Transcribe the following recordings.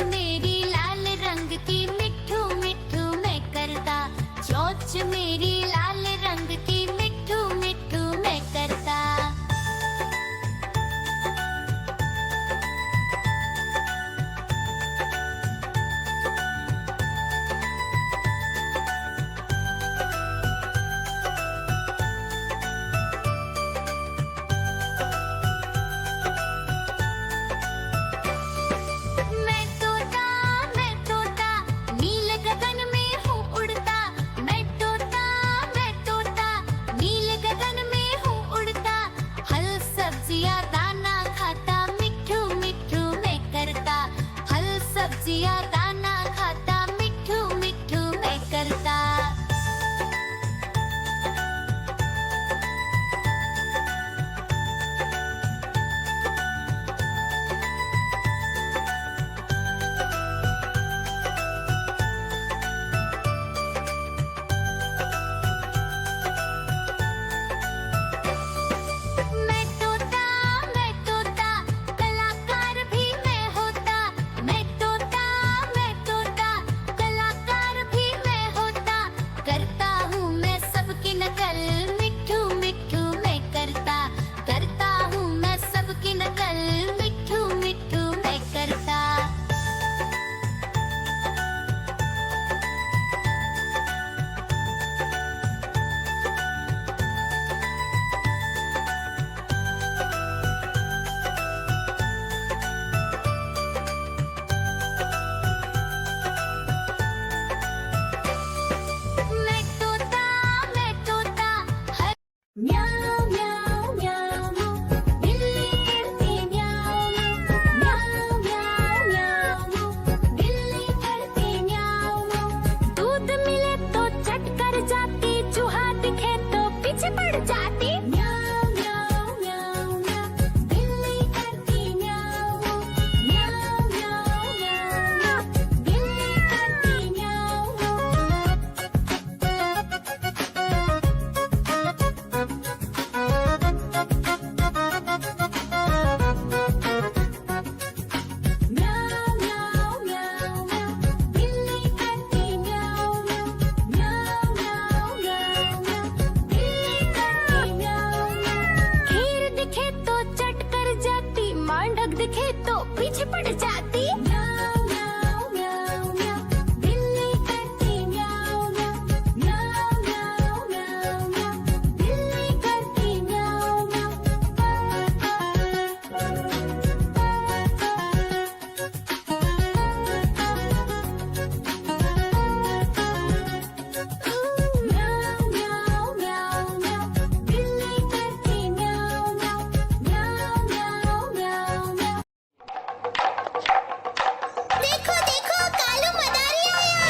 मेरी लाल रंग की मिट्ठू मिट्ठू मैं करता, चोंच मेरी लाल रंग की मिट्ठू मिट्ठू मैं करता। मैं तोता नील गगन में हूँ उड़ता। मैं तोता नील गगन में हूँ उड़ता। फल सब्जियाँ दाना खाता, मिट्ठू मिट्ठू मैं करता। फल सब्जियाँ दाना खाता, मिट्ठू मिट्ठू मैं करता। मैं तोता कलाकार भी मैं होता। मैं तोता कलाकार भी मैं होता। करता हूँ मैं सबकी नकल, मिट्ठू मिट्ठू मैं करता। करता हूँ मैं सबकी नकल, मिट्ठू मिट्ठू मैं करता। मैं तोता हर म्याऊं म्याऊं म्याऊं, बिल्ली करती म्याऊं म्याऊं म्याऊं म्याऊं, बिल्ली करती म्याऊं। दूध मिले तो चट कर जाती, चूहा दिखे तो पीछे पड़ जाती। म्याऊं म्याऊं म्याऊं म्याऊं, बिल्ली करती म्याऊं म्याऊं म्याऊं म्याऊं, बिल्ली करती म्याऊं। म्याऊं म्याऊं म्याऊं म्याऊं, बिल्ली करती म्याऊं म्याऊं म्याऊं म्याऊं म्याऊं म्याऊं, बिल्ली करती म्याऊं म्याऊं। खीर दिखे तो चट कर जाती, मांडक दिखे तो पीछे पड़ जाती। म्याऊं म्याऊं म्याऊं म्याऊं, बिल्ली करती म्याऊं म्याऊं म्याऊं म्याऊं म्याऊं म्याऊं, बिल्ली करती म्याऊं म्याऊं। म्याऊं म्याऊं म्याऊं म्याऊं, बिल्ली करती म्याऊं म्याऊं म्याऊं म्याऊं म्याऊं म्याऊं। देखो देखो कालू मदारी आया।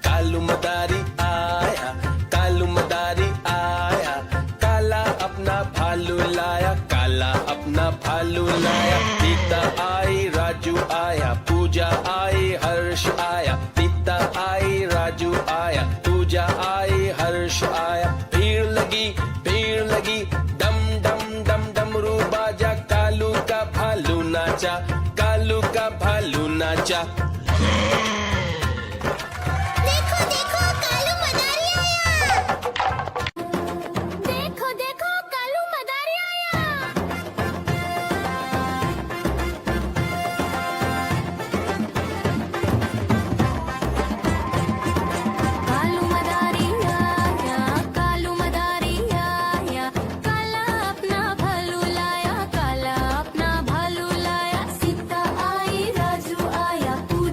कालू मदारी आया, कालू मदारी आया। काला अपना भालू लाया, काला अपना भालू लाया। सीता आई, राजू आया, पूजा आई, हर्ष आया। सीता आई, राजू आया, पूजा आई, हर्ष आया। भीड़ लगी, डम डम डम डमरू बाजा। कालू का भालू नाचा, कालू का भालू नाचा। देखो देखो कालू मदारी आया। देखो देखो कालू मदारी आया। कालू मदारी आया, कालू मदारी आया। काला अपना भालू लाया, काला अपना भालू लाया। सीता आई, राजू आया, पूजा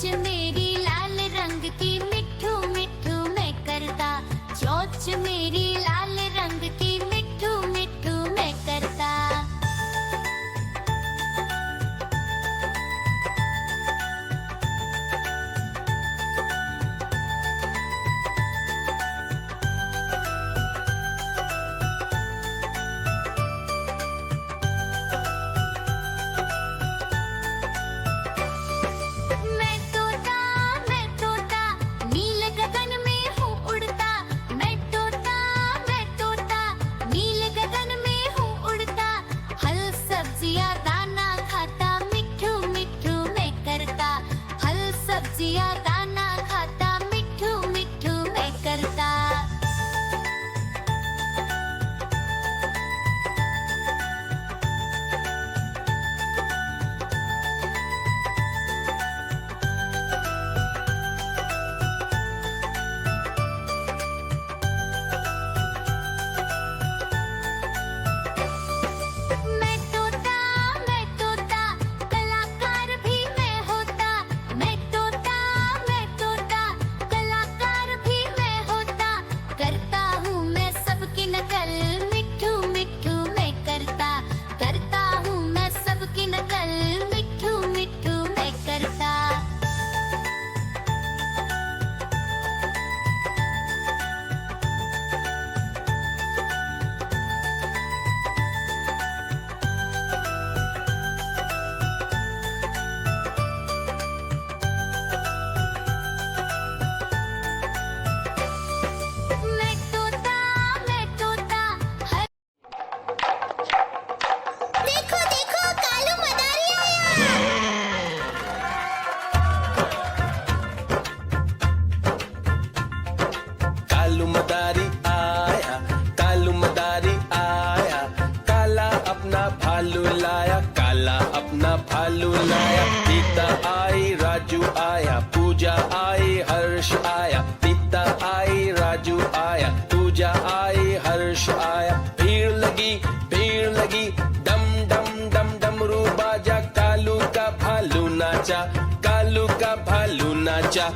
चोंच मेरी लाल रंग की मिठू मिठू मैं करता, चोंच मेरी लाल रंग की मिठू मिठू मैं करता। मैं तोता नील गगन में हूँ उड़ता। मैं तोता नील गगन में हूँ उड़ता। फल सब्जियाँ दाना खाता, मिठू मिठू मैं करता। फल सब्जियाँ दाना खाता, मिठू मिठू मैं करता। मैं तोता कलाकार भी मैं होता। मैं तोता कलाकार भी मैं होता। करता हूँ मैं सबकी नकल, मिठू मिठू मैं करता। करता हूँ मैं सबकी नकल, मिठू मिठू मैं करता। मैं तोता हर देखो देखो कालू मदारी आया। कालू मदारी आया, कालू मदारी आया, काला अपना भालू लाया, काला अपना भालू लाया। सीता आई, राजू आया, पूजा आई, हर्ष आया। सीता आई, राजू आया, पूजा आई, हर्ष आया। भीड़ लगी, डम डम डम डमरू बाजा। कालू का भालू नाचा, कालू का भालू नाचा।